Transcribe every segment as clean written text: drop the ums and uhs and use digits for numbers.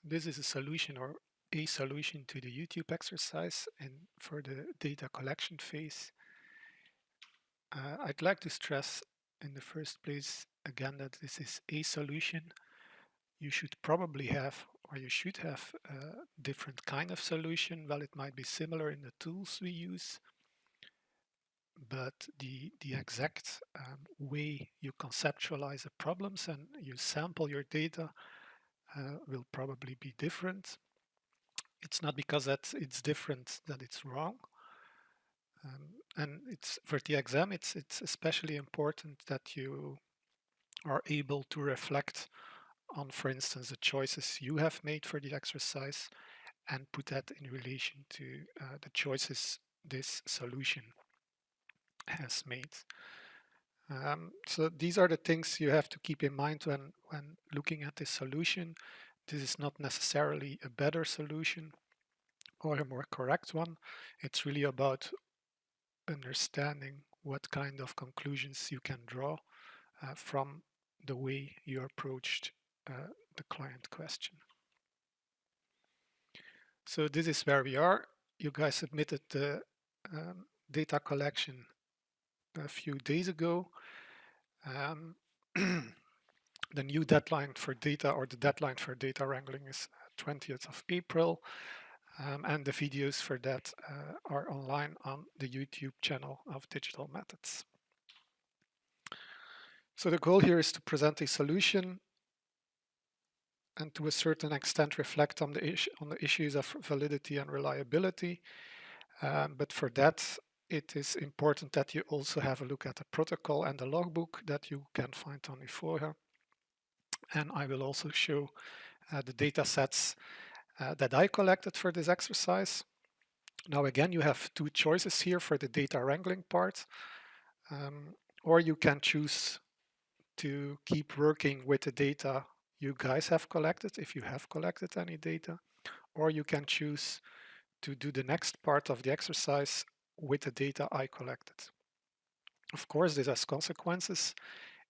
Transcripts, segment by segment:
This is a solution or a solution to the YouTube exercise and for the data collection phase. I'd like to stress in the first place again that this is a solution. You should probably have, or you should have, a different kind of solution. Well, it might be similar in the tools we use, but the exact way you conceptualize the problems and you sample your data will probably be different. It's not because that it's different that it's wrong. And it's for the exam, it's especially important that you are able to reflect on, for instance, the choices you have made for the exercise and put that in relation to the choices this solution has made. So these are the things you have to keep in mind when looking at this solution. This is not necessarily a better solution or a more correct one. It's really about understanding what kind of conclusions you can draw from the way you approached the client question. So this is where we are. You guys submitted the data collection a few days ago. The new deadline for data, or the deadline for data wrangling, is 20th of April. And the videos for that are online on the YouTube channel of Digital Methods. So the goal here is to present a solution and to a certain extent reflect on the issues of validity and reliability. But for that, it is important that you also have a look at the protocol and the logbook that you can find on Euphoria. And I will also show the data sets that I collected for this exercise. Now again, you have two choices here for the data wrangling part, or you can choose to keep working with the data you guys have collected, if you have collected any data, or you can choose to do the next part of the exercise with the data I collected. Of course, this has consequences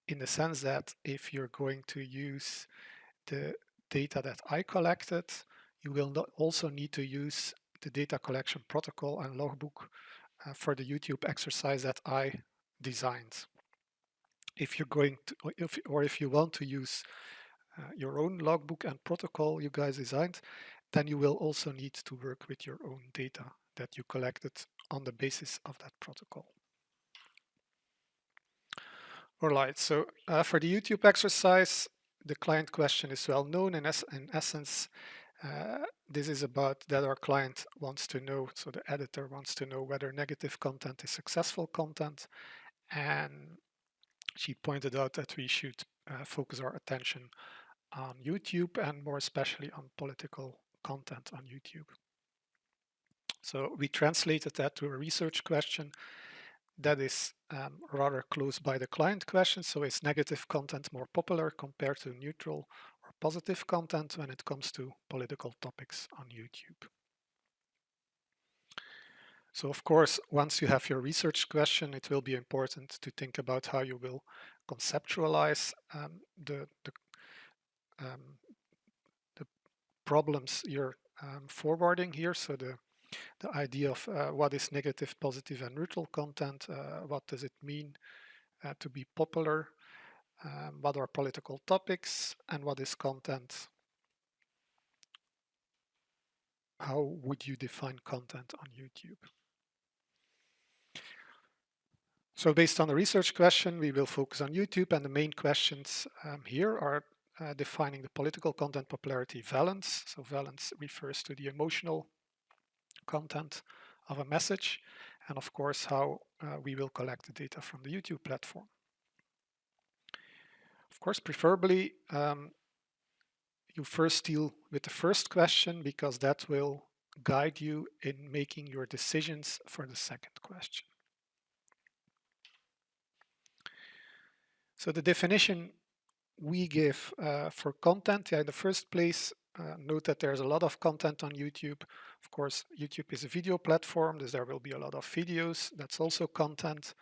in the sense that if you're going to use the data that I collected, you will also need to use the data collection protocol and logbook for the YouTube exercise that I designed. If you're going to, if you want to use your own logbook and protocol you guys designed, then you will also need to work with your own data that you collected on the basis of that protocol. All right, so for the YouTube exercise, the client question is well known. In essence, this is about that our client wants to know, so the editor wants to know whether negative content is successful content. And she pointed out that we should focus our attention on YouTube and more especially on political content on YouTube. So we translated that to a research question that is rather close by the client question. So is negative content more popular compared to neutral or positive content when it comes to political topics on YouTube? So of course, once you have your research question, it will be important to think about how you will conceptualize the problems you're forwarding here. So the idea of what is negative, positive, and neutral content, what does it mean to be popular, what are political topics, and what is content. How would you define content on YouTube? So based on the research question, we will focus on YouTube, and the main questions here are defining the political content popularity valence. So valence refers to the emotional content of a message, and of course how we will collect the data from the YouTube platform. Of course, preferably you first deal with the first question because that will guide you in making your decisions for the second question. So the definition we give for content, in the first place, note that there's a lot of content on YouTube. Of course, YouTube is a video platform, there will be a lot of videos. That's also content.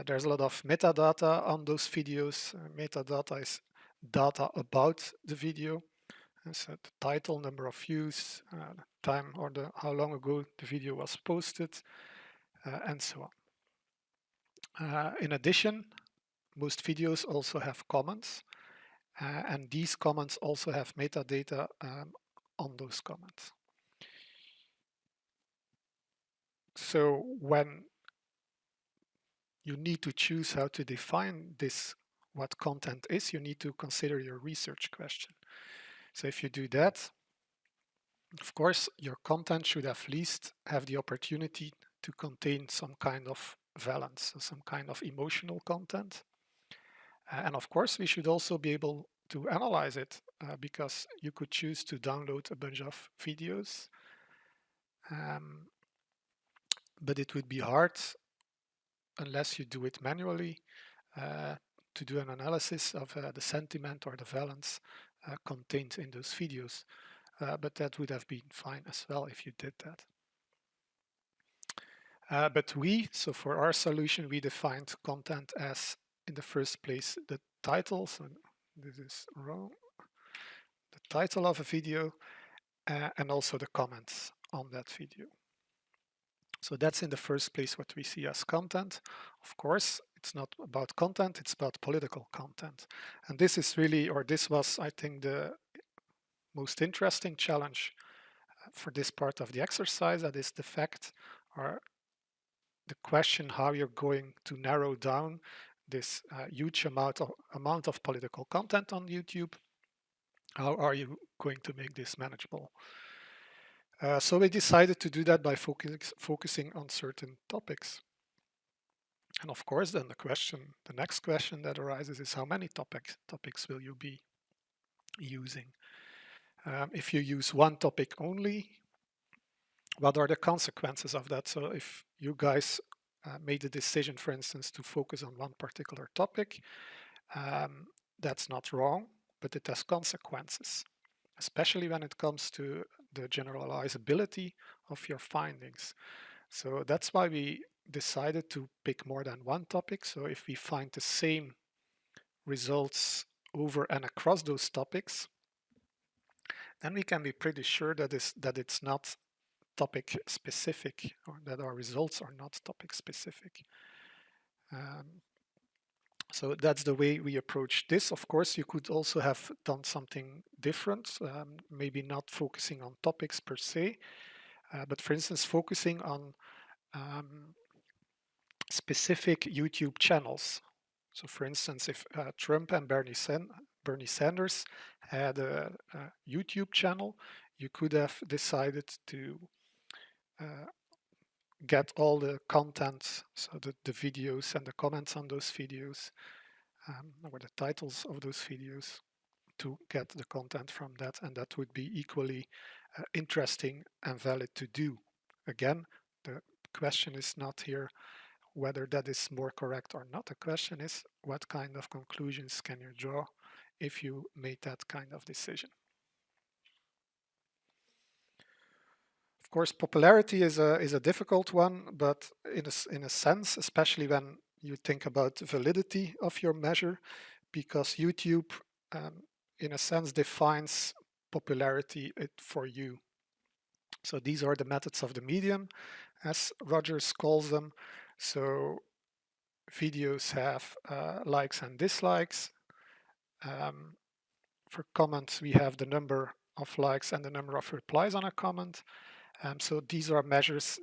There's a lot of metadata on those videos. Metadata is data about the video. And so the title, number of views, time or how long ago the video was posted, and so on. In addition, most videos also have comments, and these comments also have metadata on those comments. So when you need to choose how to define this, what content is, you need to consider your research question. So if you do that, of course, your content should at least have the opportunity to contain some kind of valence, so some kind of emotional content. And of course, we should also be able to analyze it because you could choose to download a bunch of videos, but it would be hard unless you do it manually to do an analysis of the sentiment or the valence contained in those videos. But that would have been fine as well if you did that. But so for our solution, we defined content as, in the first place, the title. So this is wrong. The title of a video and also the comments on that video. So that's in the first place what we see as content. Of course, it's not about content, it's about political content. And this is really, or this was, I think, the most interesting challenge for this part of the exercise. That is the fact, or the question, how you're going to narrow down this huge amount of political content on YouTube. How are you going to make this manageable? So we decided to do that by focusing on certain topics. And of course, then the next question that arises is how many topics will you be using? If you use one topic only, what are the consequences of that? So if you guys made the decision, for instance, to focus on one particular topic, that's not wrong, but it has consequences, especially when it comes to the generalizability of your findings. So that's why we decided to pick more than one topic. So if we find the same results over and across those topics, then we can be pretty sure that it's not topic specific, or that our results are not topic specific. So that's the way we approach this. Of course, you could also have done something different, maybe not focusing on topics per se, but for instance, focusing on specific YouTube channels. So for instance, if Trump and Bernie Sanders had a YouTube channel, you could have decided to get all the content, so the videos and the comments on those videos, or the titles of those videos, to get the content from that, and that would be equally interesting and valid to do. Again, the question is not here whether that is more correct or not. The question is, what kind of conclusions can you draw if you made that kind of decision? Of course, popularity is a difficult one, but in a sense, especially when you think about the validity of your measure, because YouTube, in a sense, defines popularity for you. So these are the methods of the medium, as Rogers calls them. So videos have likes and dislikes. For comments, we have the number of likes and the number of replies on a comment. So these are measures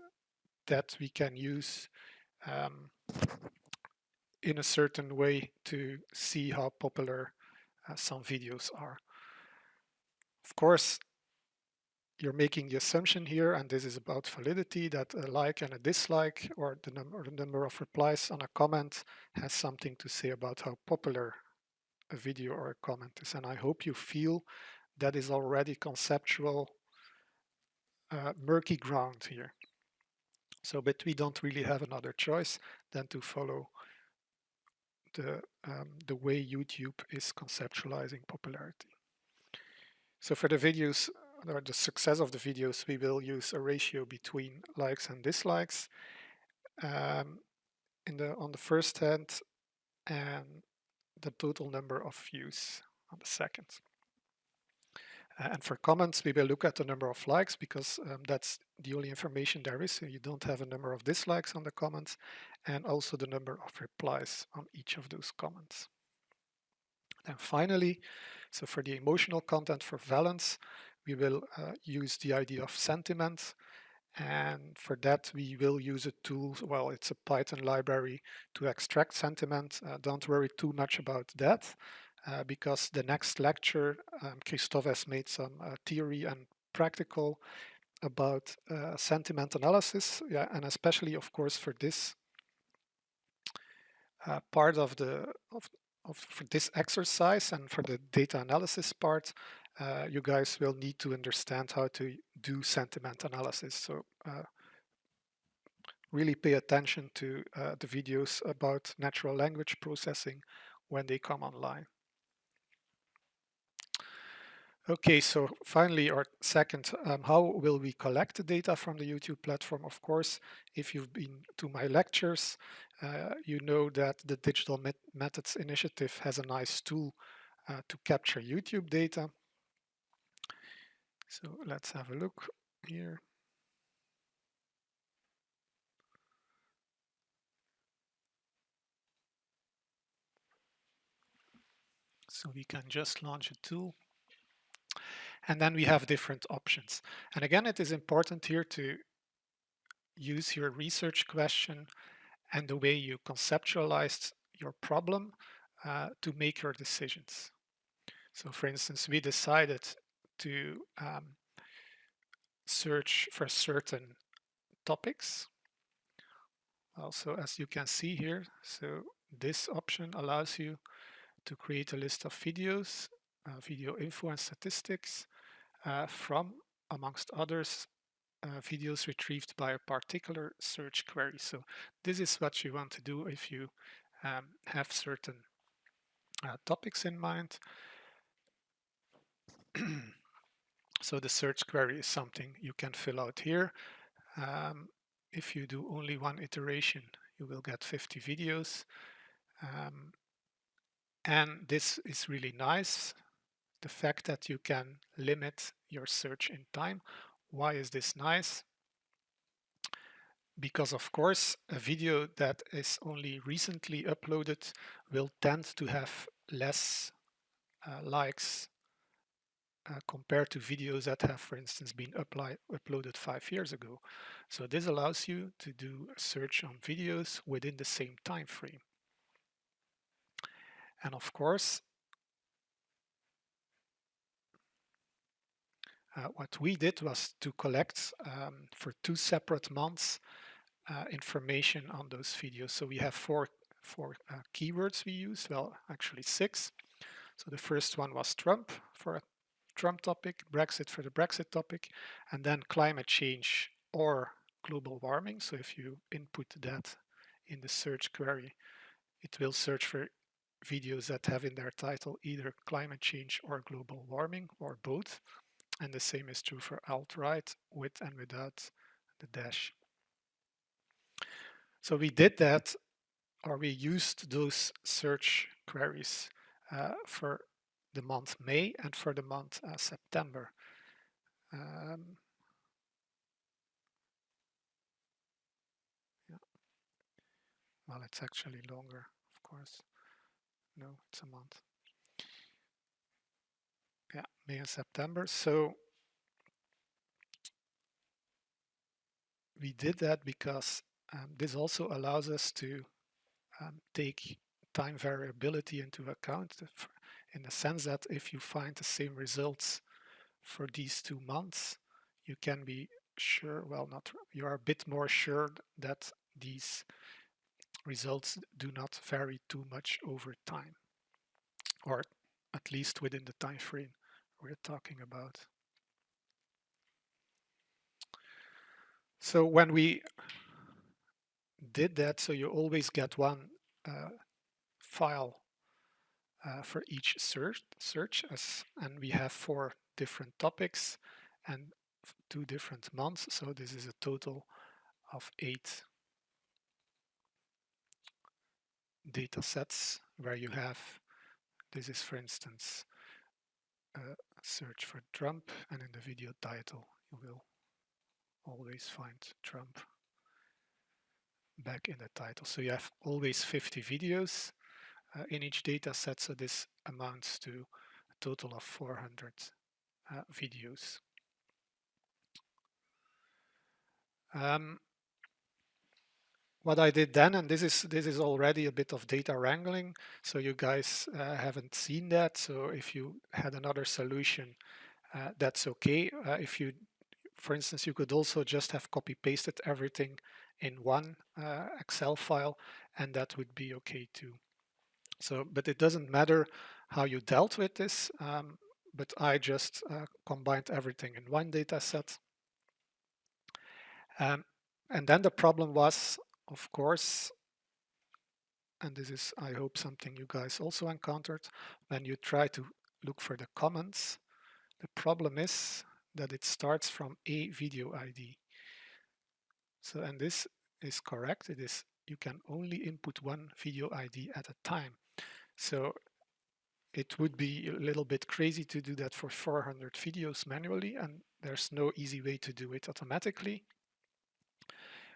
that we can use in a certain way to see how popular some videos are. Of course, you're making the assumption here, and this is about validity, that a like and a dislike, or the number of replies on a comment, has something to say about how popular a video or a comment is. And I hope you feel that is already conceptual murky ground here. So, but we don't really have another choice than to follow the way YouTube is conceptualizing popularity. So for the videos, or the success of the videos, we will use a ratio between likes and dislikes on the first hand, and the total number of views on the second. And for comments, we will look at the number of likes because that's the only information there is. So you don't have a number of dislikes on the comments, and also the number of replies on each of those comments. And finally, so for the emotional content for valence, we will use the idea of sentiment. And for that, we will use a tool. Well, it's a Python library to extract sentiment. Don't worry too much about that because the next lecture, Christophe has made some theory and practical about sentiment analysis. Yeah, and especially, of course, for this part of for this exercise and for the data analysis part, you guys will need to understand how to do sentiment analysis. So really pay attention to the videos about natural language processing when they come online. Okay, so finally, our second, how will we collect the data from the YouTube platform? Of course, if you've been to my lectures, you know that the Digital Methods Initiative has a nice tool to capture YouTube data. So let's have a look here. So we can just launch a tool. And then we have different options. And again, it is important here to use your research question and the way you conceptualized your problem to make your decisions. So for instance, we decided to search for certain topics. Also, as you can see here, so this option allows you to create a list of videos, video info and statistics from, amongst others, videos retrieved by a particular search query. So this is what you want to do if you have certain topics in mind. So the search query is something you can fill out here. If you do only one iteration, you will get 50 videos. And this is really nice, the fact that you can limit your search in time. Why is this nice? Because of course, a video that is only recently uploaded will tend to have less likes compared to videos that have, for instance, been uploaded 5 years ago. So this allows you to do a search on videos within the same time frame. And of course, what we did was to collect for 2 separate months information on those videos. So we have four keywords we use, well, actually 6. So the first one was Trump for a Trump topic, Brexit for the Brexit topic, and then climate change or global warming. So if you input that in the search query, it will search for videos that have in their title either climate change or global warming or both. And the same is true for alt-right, with and without the dash. So we did that, or we used those search queries for the month May and for the month September. Yeah. Well, it's actually longer, of course. No, it's a month. Yeah, May and September. So we did that because this also allows us to take time variability into account in the sense that if you find the same results for these 2 months, you can be sure, well, not, you are a bit more sure that these results do not vary too much over time, or at least within the time frame we're talking about. So when we did that, so you always get one file for each search and we have 4 different topics and 2 different months. So this is a total of 8 data sets where you have, this is for instance search for Trump, and in the video title you will always find Trump back in the title. So you have always 50 videos in each data set, so this amounts to a total of 400 videos. What I did then, and this is already a bit of data wrangling, so you guys haven't seen that. So if you had another solution, that's okay. If you, for instance, you could also just have copy pasted everything in one Excel file, and that would be okay too. So, but it doesn't matter how you dealt with this, but I just combined everything in one data set. And then the problem was, of course, and this is, I hope, something you guys also encountered, when you try to look for the comments, the problem is that it starts from a video ID. So, and this is correct. It is, you can only input one video ID at a time. So it would be a little bit crazy to do that for 400 videos manually, and there's no easy way to do it automatically.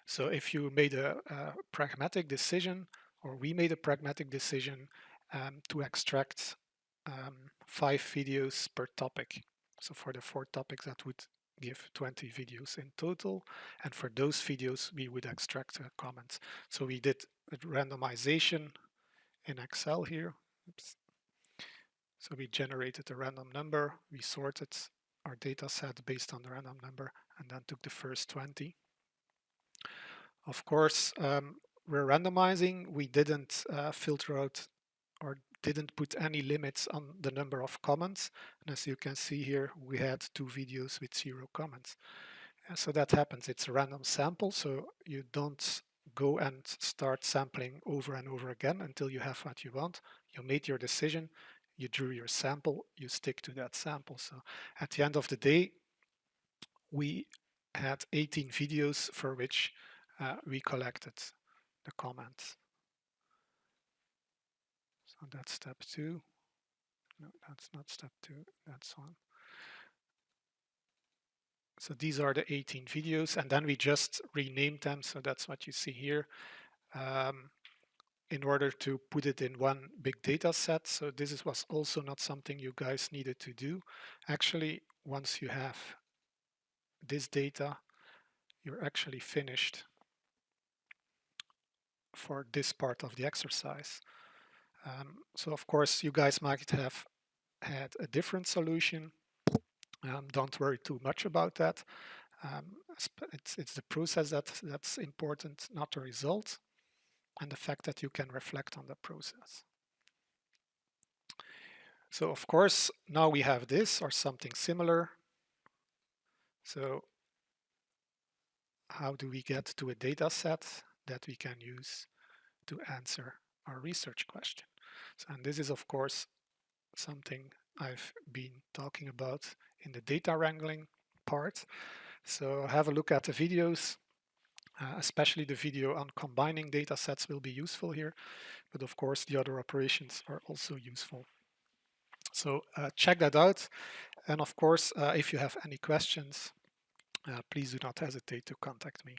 So if you made a pragmatic decision, or we made a pragmatic decision to extract 5 videos per topic. So for the 4 topics, that would give 20 videos in total. And for those videos, we would extract comments. So we did a randomization in Excel here. Oops. So we generated a random number, we sorted our data set based on the random number, and then took the first 20. Of course, we're randomizing. We didn't filter out or didn't put any limits on the number of comments. And as you can see here, we had 2 videos with 0 comments. So that happens. It's a random sample, so you don't go and start sampling over and over again until you have what you want. You made your decision, you drew your sample, you stick to that sample. So at the end of the day, we had 18 videos for which we collected the comments. So that's step 2. No, that's not step 2, that's 1. So these are the 18 videos, and then we just renamed them. So that's what you see here. In order to put it in one big data set. So this was also not something you guys needed to do. Actually, once you have this data, you're actually finished for this part of the exercise. So of course, you guys might have had a different solution. Don't worry too much about that. It's the process that's important, not the result, and the fact that you can reflect on the process. So of course, now we have this or something similar. So how do we get to a data set that we can use to answer our research question? So, and this is of course something I've been talking about in the data wrangling part. So have a look at the videos, especially the video on combining data sets will be useful here, but of course the other operations are also useful. So check that out. And of course, if you have any questions, please do not hesitate to contact me.